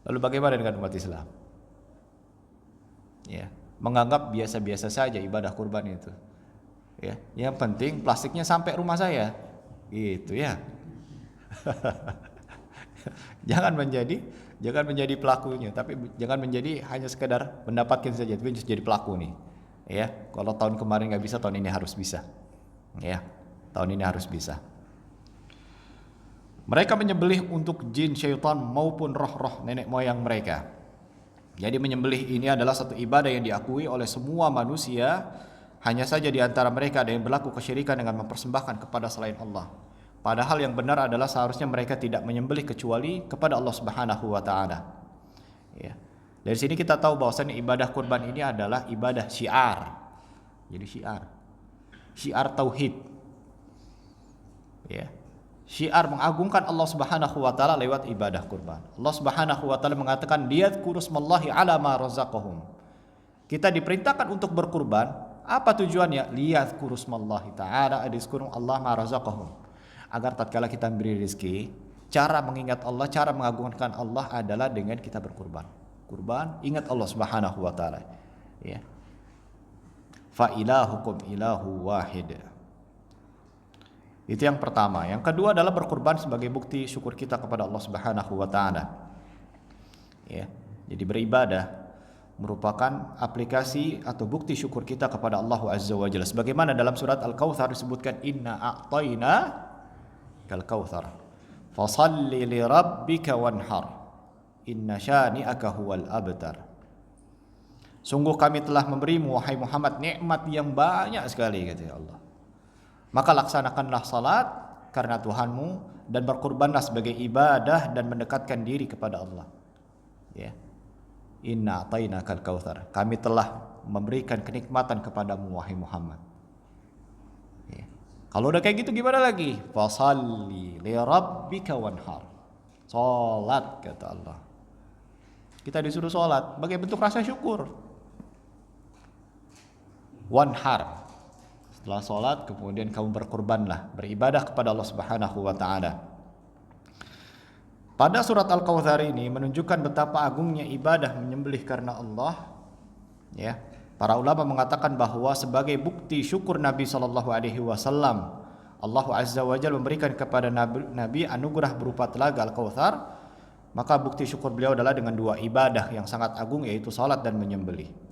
Lalu bagaimana dengan umat Islam? Ya, menganggap biasa-biasa saja ibadah kurban itu. Ya, yang penting plastiknya sampai rumah saya. Gitu ya. Jangan menjadi Jangan menjadi pelakunya, tapi jangan menjadi hanya sekedar mendapatkan saja, tapi jadi pelaku nih. Ya, kalau tahun kemarin nggak bisa, tahun ini harus bisa. Ya, tahun ini harus bisa. Mereka menyembelih untuk jin, syaitan maupun roh-roh nenek moyang mereka. Jadi menyembelih ini adalah satu ibadah yang diakui oleh semua manusia. Hanya saja di antara mereka ada yang berlaku kesyirikan dengan mempersembahkan kepada selain Allah. Padahal yang benar adalah seharusnya mereka tidak menyembelih kecuali kepada Allah Subhanahu wa taala. Ya. Dari sini kita tahu bahwasanya ibadah kurban ini adalah ibadah syiar. Jadi syiar tauhid. Ya. Syiar mengagungkan Allah Subhanahu wa taala lewat ibadah kurban. Allah Subhanahu wa taala mengatakan liyadhkurusmallahi ala ma razaqahum. Kita diperintahkan untuk berkurban, apa tujuannya? Liyadhkurusmallahi taala adizkurum Allah ma razaqahum. Agar tatkala kita memberi rezeki, cara mengingat Allah, cara mengagungkan Allah adalah dengan kita berkurban. Kurban, ingat Allah Subhanahu wa taala. Ya. Fa ilahukum ilahu wahid. Itu yang pertama. Yang kedua adalah berkurban sebagai bukti syukur kita kepada Allah Subhanahu wa taala. Ya. Jadi beribadah merupakan aplikasi atau bukti syukur kita kepada Allah Azza wa Jalla. Sebagaimana dalam surat Al-Kautsar disebutkan inna a'tayna kal kautsar. Fashalli li rabbika wanhar. Inna syani'aka huwal abtar. Sungguh kami telah memberimu wahai Muhammad nikmat yang banyak sekali kata Allah. Maka laksanakanlah salat karena Tuhanmu dan berkurbanlah sebagai ibadah dan mendekatkan diri kepada Allah. Ya. Inna a'tainakal kautsar. Kami telah memberikan kenikmatan kepadamu wahai Muhammad. Ya. Kalau udah kayak gitu gimana lagi? Fasalli li rabbika wanhar. Salat kata Allah. Kita disuruh salat sebagai bentuk rasa syukur. Wanhar. Setelah sholat kemudian kamu berkurbanlah, beribadah kepada Allah Subhanahu wa taala. Pada surat Al-Kautsar ini menunjukkan betapa agungnya ibadah menyembelih karena Allah. Ya. Para ulama mengatakan bahwa sebagai bukti syukur Nabi sallallahu alaihi wasallam, Allah Azza wa Jalla memberikan kepada Nabi anugerah berupa telaga Al-Kautsar, maka bukti syukur beliau adalah dengan dua ibadah yang sangat agung yaitu salat dan menyembelih.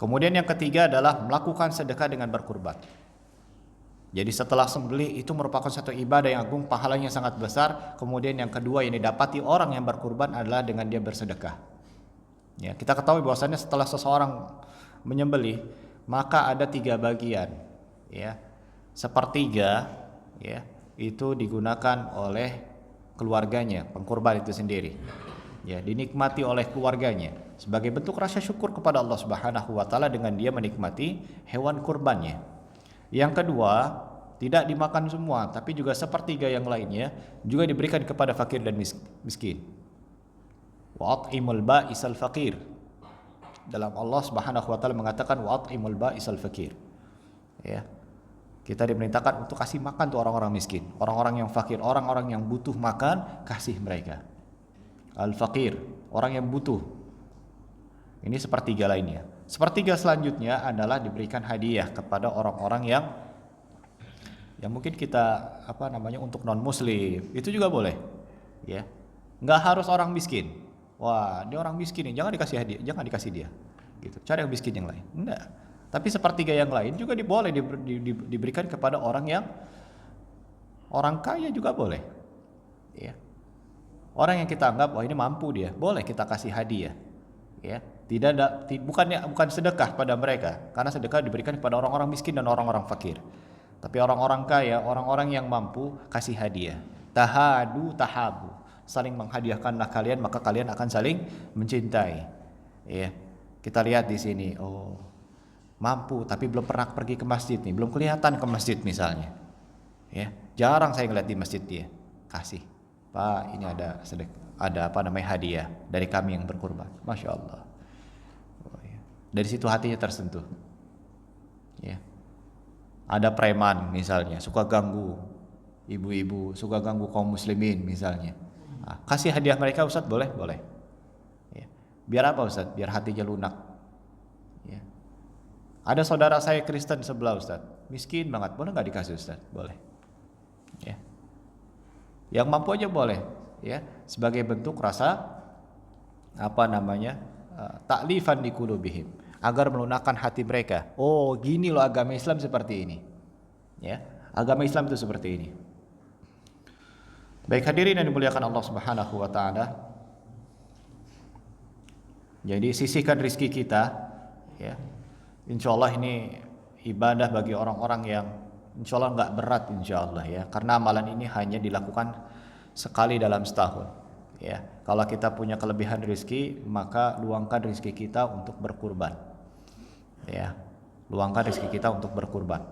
Kemudian yang ketiga adalah melakukan sedekah dengan berkurban. Jadi setelah sembelih itu merupakan satu ibadah yang agung, pahalanya sangat besar. Kemudian yang kedua yang didapati orang yang berkurban adalah dengan dia bersedekah. Ya, kita ketahui bahwasannya setelah seseorang menyembelih maka ada 3 bagian. Ya, sepertiga ya itu digunakan oleh keluarganya, pengkurban itu sendiri. Ya, dinikmati oleh keluarganya sebagai bentuk rasa syukur kepada Allah Subhanahu wa taala dengan dia menikmati hewan kurbannya. Yang kedua, tidak dimakan semua, tapi juga sepertiga yang lainnya juga diberikan kepada fakir dan miskin. Wa at'imul ba'isal faqir. Dalam Allah Subhanahu wa taala mengatakan wa at'imul ba'isal faqir. Ya. Kita diperintahkan untuk kasih makan tuh orang-orang miskin, orang-orang yang fakir, orang-orang yang butuh makan, kasih mereka. Al-faqir, orang yang butuh. Ini sepertiga lainnya. Sepertiga selanjutnya adalah diberikan hadiah kepada orang-orang yang mungkin kita untuk non muslim. Itu juga boleh. Ya. Enggak harus orang miskin. Wah, dia orang miskin nih, jangan dikasih hadiah, jangan dikasih dia. Gitu. Cari yang miskin yang lain. Enggak. Tapi sepertiga yang lain juga boleh diberikan kepada orang kaya juga boleh. Ya. Orang yang kita anggap ini mampu dia, boleh kita kasih hadiah. Ya, bukan sedekah pada mereka, karena sedekah diberikan kepada orang-orang miskin dan orang-orang fakir. Tapi orang-orang kaya, orang-orang yang mampu kasih hadiah. Tahadu tahabu. Saling menghadiahkanlah kalian maka kalian akan saling mencintai. Ya. Kita lihat di sini, mampu tapi belum pernah pergi ke masjid nih, belum kelihatan ke masjid misalnya. Ya, jarang saya ngeliat di masjid dia. Kasih. Pak, ini ada hadiah dari kami yang berkurban. Masya Allah. Dari situ hatinya tersentuh. Ya. Ada preman misalnya suka ganggu ibu-ibu, suka ganggu kaum muslimin misalnya. Kasih hadiah mereka Ustadz, boleh? Ya. Biar apa Ustadz? Biar hatinya lunak. Ya. Ada saudara saya Kristen sebelah Ustadz, miskin banget, boleh nggak dikasih Ustadz? Boleh. Ya. Yang mampu aja boleh, ya, sebagai bentuk rasa taklifan di qulubihim, agar melunakkan hati mereka. Oh, gini loh agama Islam seperti ini. Ya, agama Islam itu seperti ini. Baik hadirin yang dimuliakan Allah Subhanahu wa taala. Jadi sisihkan rizki kita, ya. Insya Allah ini ibadah bagi orang-orang yang insya Allah nggak berat, insya Allah, ya, karena amalan ini hanya dilakukan sekali dalam setahun, ya. Kalau kita punya kelebihan rizki, maka luangkan rizki kita untuk berkurban, ya. Luangkan rizki kita untuk berkurban,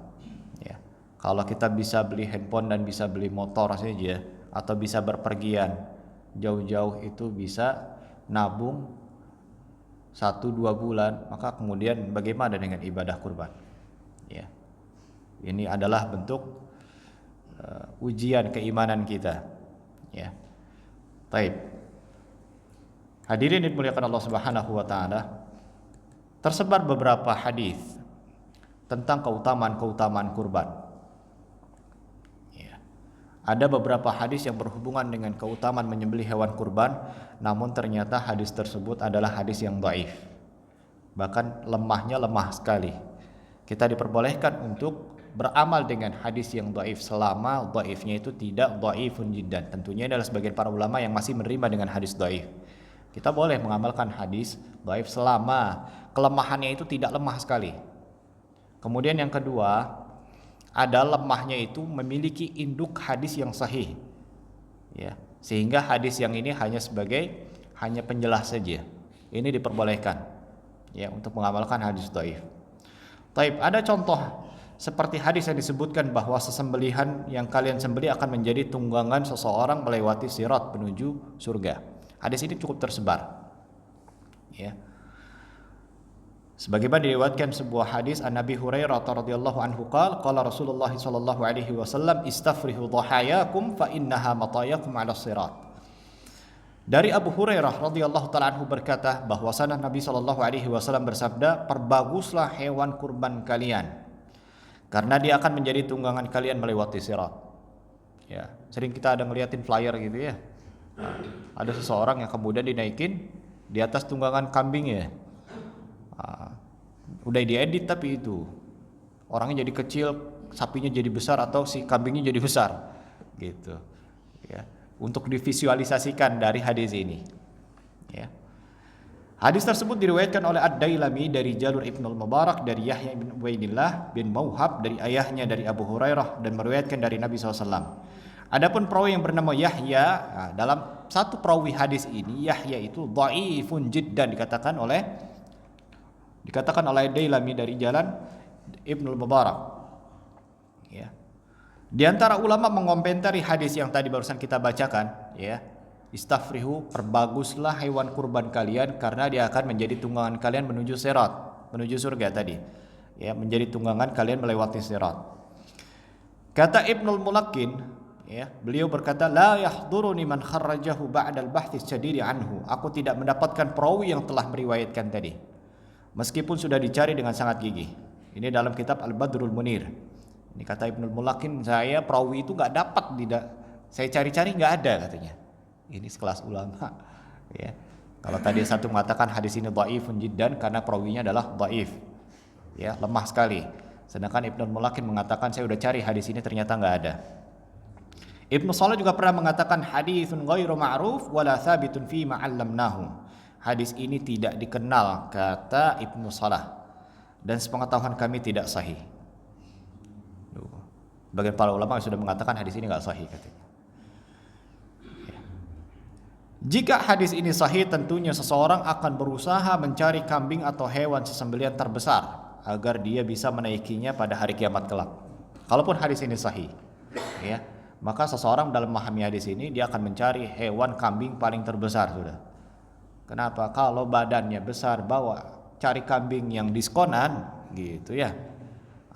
ya. Kalau kita bisa beli handphone dan bisa beli motor saja, atau bisa berpergian jauh-jauh, itu bisa nabung 1-2 bulan, maka kemudian bagaimana dengan ibadah kurban, ya. Ini adalah bentuk ujian keimanan kita, ya. Baik. Hadirin dimuliakan Allah Subhanahu wa taala. Tersebar beberapa hadis tentang keutamaan-keutamaan kurban. Ya. Ada beberapa hadis yang berhubungan dengan keutamaan menyembelih hewan kurban, namun ternyata hadis tersebut adalah hadis yang dhaif. Bahkan lemahnya lemah sekali. Kita diperbolehkan untuk beramal dengan hadis yang dhaif selama dhaifnya itu tidak dhaifun jiddan. Tentunya adalah sebagian para ulama yang masih menerima dengan hadis dhaif. Kita boleh mengamalkan hadis dhaif selama kelemahannya itu tidak lemah sekali. Kemudian yang kedua, ada lemahnya itu memiliki induk hadis yang sahih, ya, sehingga hadis yang ini hanya penjelas saja. Ini diperbolehkan, ya, untuk mengamalkan hadis dhaif. Taib, ada contoh seperti hadis yang disebutkan bahwa sesembelihan yang kalian sembelih akan menjadi tunggangan seseorang melewati sirat menuju surga. Hadis ini cukup tersebar, ya. Sebagaimana diriwayatkan sebuah hadis an Nabi Hurairah radhiyallahu anhu qala Rasulullah sallallahu alaihi wasallam istafrihu dhahayakum fa innaha matayakum 'ala sirat. Dari Abu Hurairah radhiyallahu taala anhu berkata bahwasanya Nabi sallallahu alaihi wasallam bersabda, perbaguslah hewan kurban kalian karena dia akan menjadi tunggangan kalian melewati sirat. Ya, sering kita ada ngeliatin flyer gitu, ya. Nah, ada seseorang yang kemudian dinaikin di atas tunggangan kambing, ya. Udah diedit tapi itu orangnya jadi kecil, sapinya jadi besar, atau si kambingnya jadi besar, gitu, ya. Untuk divisualisasikan dari hadis ini, ya. Hadis tersebut diriwayatkan oleh Ad-Dailami dari jalur Ibnu Mubarak dari Yahya bin Ubaidillah bin Mauhab dari ayahnya dari Abu Hurairah dan meriwayatkan dari Nabi SAW. Adapun perawi yang bernama Yahya, dalam satu perawi hadis ini Yahya itu dhaifun jiddan dikatakan oleh Dailami dari jalan Ibnu Mubarak, ya. Di antara ulama mengomentari hadis yang tadi barusan kita bacakan, ya, istafrihu, perbaguslah hewan kurban kalian karena dia akan menjadi tunggangan kalian menuju sirat, menuju surga tadi, ya, menjadi tunggangan kalian melewati sirat. Kata Ibnul Mulakin, ya, beliau berkata, la yahduruni man kharrajahu ba'dal bahthi syadidi anhu. Aku tidak mendapatkan perawi yang telah meriwayatkan tadi, meskipun sudah dicari dengan sangat gigih. Ini dalam kitab Al-Badrul Munir. Ini kata Ibnul Mulakin, saya perawi itu nggak dapat, saya cari-cari nggak ada, katanya. Ini sekelas ulama, ya. Kalau tadi satu mengatakan hadis ini dhaifun jiddan karena perawinya adalah dhaif, ya, lemah sekali. Sedangkan Ibnul Mulakin mengatakan saya udah cari hadis ini ternyata nggak ada. Ibnu Salah juga pernah mengatakan haditsun ghairu ma'ruf wala thabitun fi ma 'allamnahu. Hadis ini tidak dikenal, kata Ibnu Salah, dan sepengetahuan kami tidak sahih. Bagian para ulama sudah mengatakan hadis ini nggak sahih, katanya. Jika hadis ini sahih, tentunya seseorang akan berusaha mencari kambing atau hewan sesembelihan terbesar agar dia bisa menaikinya pada hari kiamat kelak. Kalaupun hadis ini sahih, ya, maka seseorang dalam memahami hadis ini dia akan mencari hewan kambing paling terbesar sudah. Kenapa? Kalau badannya besar, cari kambing yang diskonan, gitu, ya.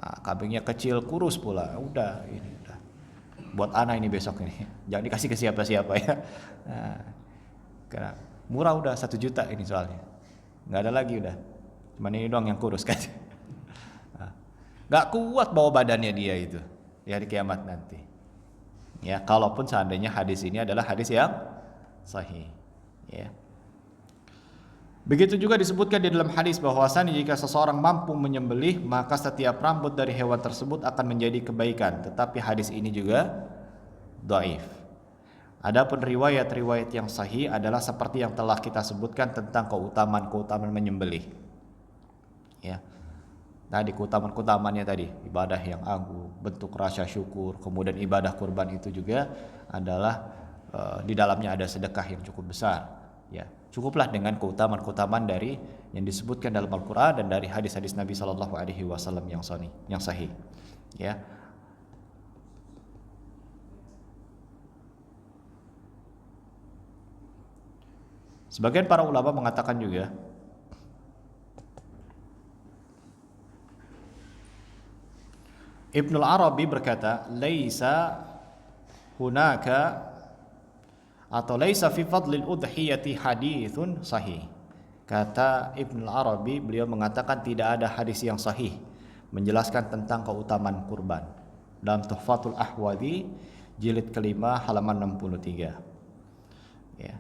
Nah, kambingnya kecil, kurus pula, udah ini udah buat anak ini besok ini. Jangan dikasih ke siapa-siapa, ya. Nah, karena murah udah 1 juta ini soalnya, nggak ada lagi udah, cuman ini doang yang kurus kan. Nggak kuat bawa badannya dia itu di hari kiamat nanti, Ya, kalaupun seandainya hadis ini adalah hadis yang sahih. Ya. Begitu juga disebutkan di dalam hadis bahwasanya jika seseorang mampu menyembelih, maka setiap rambut dari hewan tersebut akan menjadi kebaikan. Tetapi hadis ini juga dhaif. Adapun riwayat-riwayat yang sahih adalah seperti yang telah kita sebutkan tentang keutamaan-keutamaan menyembelih. Ya. Tadi keutamaan-keutamaannya tadi, ibadah yang agung, bentuk rasa syukur, kemudian ibadah kurban itu juga adalah di dalamnya ada sedekah yang cukup besar. Ya, cukuplah dengan keutamaan-keutamaan dari yang disebutkan dalam Al-Qur'an dan dari hadis-hadis Nabi Shallallahu alaihi wasallam yang sahih. Ya. Sebagian para ulama mengatakan juga Ibnul Arabi berkata, "Laisa hunaka atau laisa fi fadlil udhiyati hadithun sahih." Kata Ibnul Arabi, beliau mengatakan tidak ada hadis yang sahih menjelaskan tentang keutamaan kurban. Dalam Tuhfatul Ahwadhi jilid kelima halaman 63. Ya.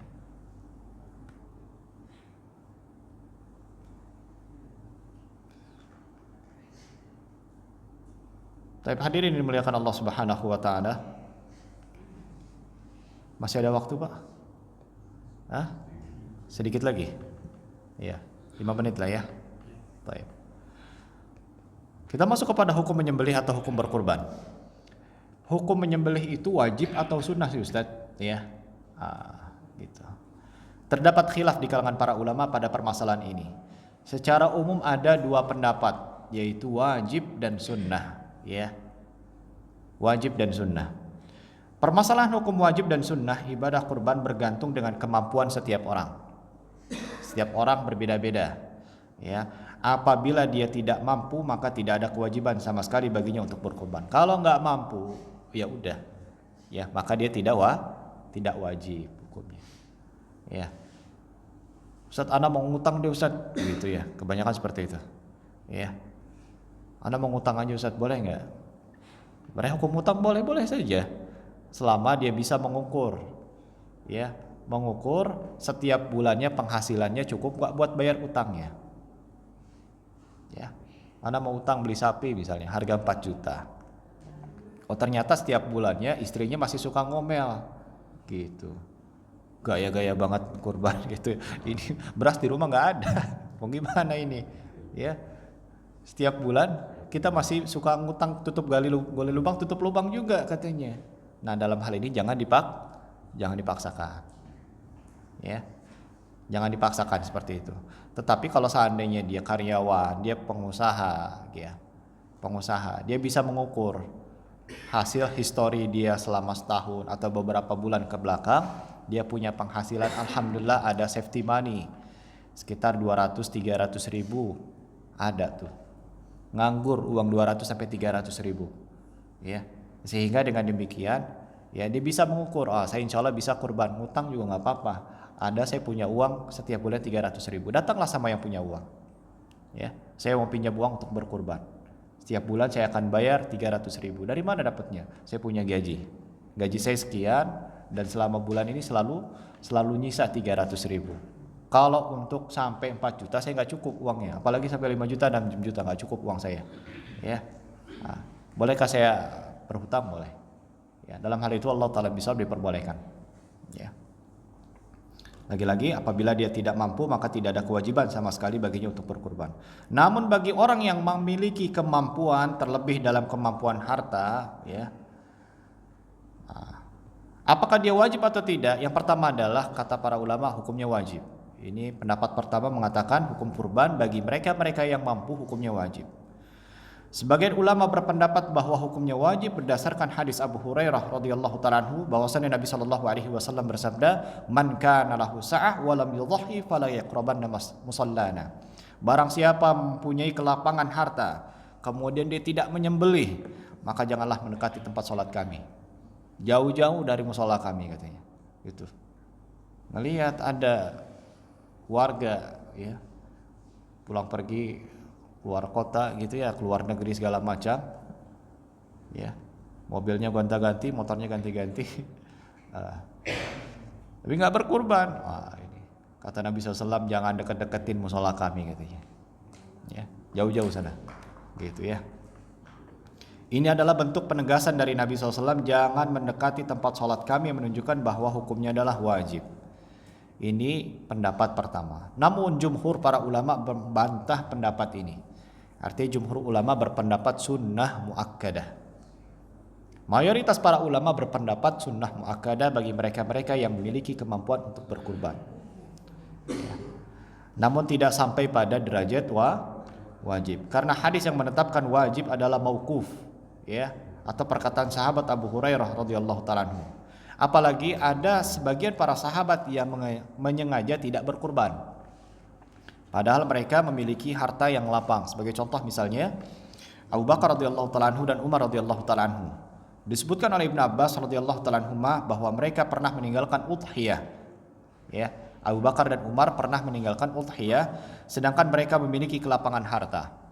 Tapi hadirin dimuliakan Allah Subhanahu wa taala. Masih ada waktu, Pak? Hah? Sedikit lagi. Ya, 5 menit lah ya. Baik. Kita masuk kepada hukum menyembelih atau hukum berkurban. Hukum menyembelih itu wajib atau sunnah sih, Ustaz? Ya. Gitu. Terdapat khilaf di kalangan para ulama pada permasalahan ini. Secara umum ada 2 pendapat, yaitu wajib dan sunnah. Ya, wajib dan sunnah. Permasalahan hukum wajib dan sunnah ibadah kurban bergantung dengan kemampuan setiap orang. Setiap orang berbeda-beda. Ya, apabila dia tidak mampu maka tidak ada kewajiban sama sekali baginya untuk berkurban. Kalau nggak mampu, ya udah, ya maka dia tidak wajib hukumnya. Ya, Ustaz, ana mau ngutang deh Ustaz, gitu ya. Kebanyakan seperti itu. Ya. Anda mau ngutang aja Ustaz, boleh nggak? Sebenarnya hukum utang boleh-boleh saja, selama dia bisa mengukur, ya, mengukur setiap bulannya penghasilannya cukup nggak buat bayar utangnya. Ya, Anda mau utang beli sapi misalnya, harga 4 juta. Oh ternyata setiap bulannya istrinya masih suka ngomel, gitu, gaya-gaya banget kurban gitu. Ini beras di rumah nggak ada, mau gimana ini? Ya, setiap bulan kita masih suka ngutang, tutup gali lubang tutup lubang juga katanya. Nah dalam hal ini jangan dipaksakan, ya, jangan dipaksakan seperti itu. Tetapi kalau seandainya dia karyawan, dia pengusaha, ya, dia bisa mengukur hasil histori dia selama setahun atau beberapa bulan ke belakang, dia punya penghasilan, alhamdulillah ada safety money sekitar 200-300 ribu ada tuh. Nganggur uang 200 sampai 300 ribu, ya, sehingga dengan demikian ya dia bisa mengukur, saya insya Allah bisa kurban, ngutang juga nggak apa-apa, ada saya punya uang setiap bulan 300 ribu, datanglah sama yang punya uang, ya, saya mau pinjam uang untuk berkurban, setiap bulan saya akan bayar 300 ribu, dari mana dapatnya? Saya punya gaji saya sekian dan selama bulan ini selalu nyisa 300 ribu. Kalau untuk sampai 4 juta saya nggak cukup uangnya, apalagi sampai 5 juta dan 6 juta nggak cukup uang saya. Ya, bolehkah saya berhutang? Boleh. Ya, dalam hal itu Allah Taala bisa diperbolehkan. Ya. Lagi-lagi apabila dia tidak mampu maka tidak ada kewajiban sama sekali baginya untuk berkurban. Namun bagi orang yang memiliki kemampuan terlebih dalam kemampuan harta, ya, apakah dia wajib atau tidak? Yang pertama adalah kata para ulama hukumnya wajib. Ini pendapat pertama mengatakan hukum kurban bagi mereka-mereka yang mampu hukumnya wajib. Sebagian ulama berpendapat bahwa hukumnya wajib berdasarkan hadis Abu Hurairah radhiyallahu ta'ala anhu bahwasanya Nabi sallallahu alaihi wasallam bersabda, "Man kana lahu sa'ah wa lam yudhhi fala yaqrabanna musallana." Barang siapa mempunyai kelapangan harta, kemudian dia tidak menyembelih, maka janganlah mendekati tempat salat kami. Jauh-jauh dari musala kami katanya. Gitu. Melihat ada warga, ya, pulang pergi keluar kota gitu ya, keluar negeri segala macam, ya, mobilnya gonta-ganti, motornya ganti-ganti, tapi nggak berkurban. Wah, ini kata Nabi SAW, jangan deket-deketin musola kami katanya. Ya, jauh-jauh sana, gitu ya. Ini adalah bentuk penegasan dari Nabi SAW, jangan mendekati tempat sholat kami, yang menunjukkan bahwa hukumnya adalah wajib. Ini pendapat pertama. Namun jumhur para ulama membantah pendapat ini. Artinya jumhur ulama berpendapat sunnah muakkadah. Mayoritas para ulama berpendapat sunnah muakkadah bagi mereka-mereka yang memiliki kemampuan untuk berkurban. Ya. Namun tidak sampai pada derajat wajib. Karena hadis yang menetapkan wajib adalah mauquf, ya, atau perkataan sahabat Abu Hurairah radhiyallahu taala anhu. Apalagi ada sebagian para sahabat yang menyengaja tidak berkurban, padahal mereka memiliki harta yang lapang. Sebagai contoh misalnya Abu Bakar radhiyallahu taala anhu dan Umar radhiyallahu taala anhu. Disebutkan oleh Ibnu Abbas radhiyallahu taala anhuma bahwa mereka pernah meninggalkan udhiyah. Ya, Abu Bakar dan Umar pernah meninggalkan udhiyah sedangkan mereka memiliki kelapangan harta.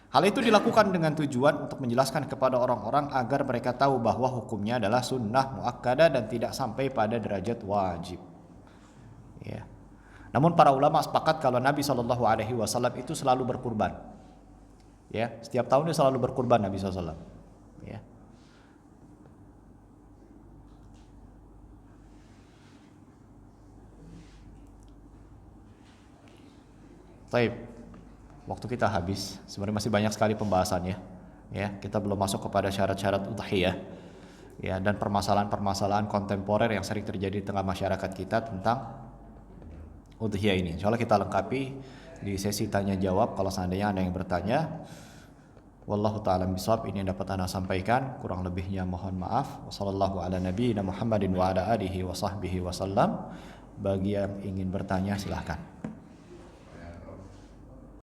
Hal itu dilakukan dengan tujuan untuk menjelaskan kepada orang-orang agar mereka tahu bahwa hukumnya adalah sunnah muakkadah dan tidak sampai pada derajat wajib. Ya. Namun para ulama sepakat kalau Nabi SAW itu selalu berkurban. Ya, setiap tahun dia selalu berkurban Nabi SAW. Ya. Baik. Waktu kita habis, sebenarnya masih banyak sekali pembahasannya. Ya, kita belum masuk kepada syarat-syarat udhiyah. Ya, dan permasalahan-permasalahan kontemporer yang sering terjadi di tengah masyarakat kita tentang udhiyah ini. Insyaallah kita lengkapi di sesi tanya jawab kalau seandainya ada yang bertanya. Wallahu ta'ala bishawab. Ini yang dapat Anda sampaikan, kurang lebihnya mohon maaf. Wassallallahu ala nabiyyina Muhammadin wa ala alihi wa sahbihi wasallam. Bagi yang ingin bertanya silahkan.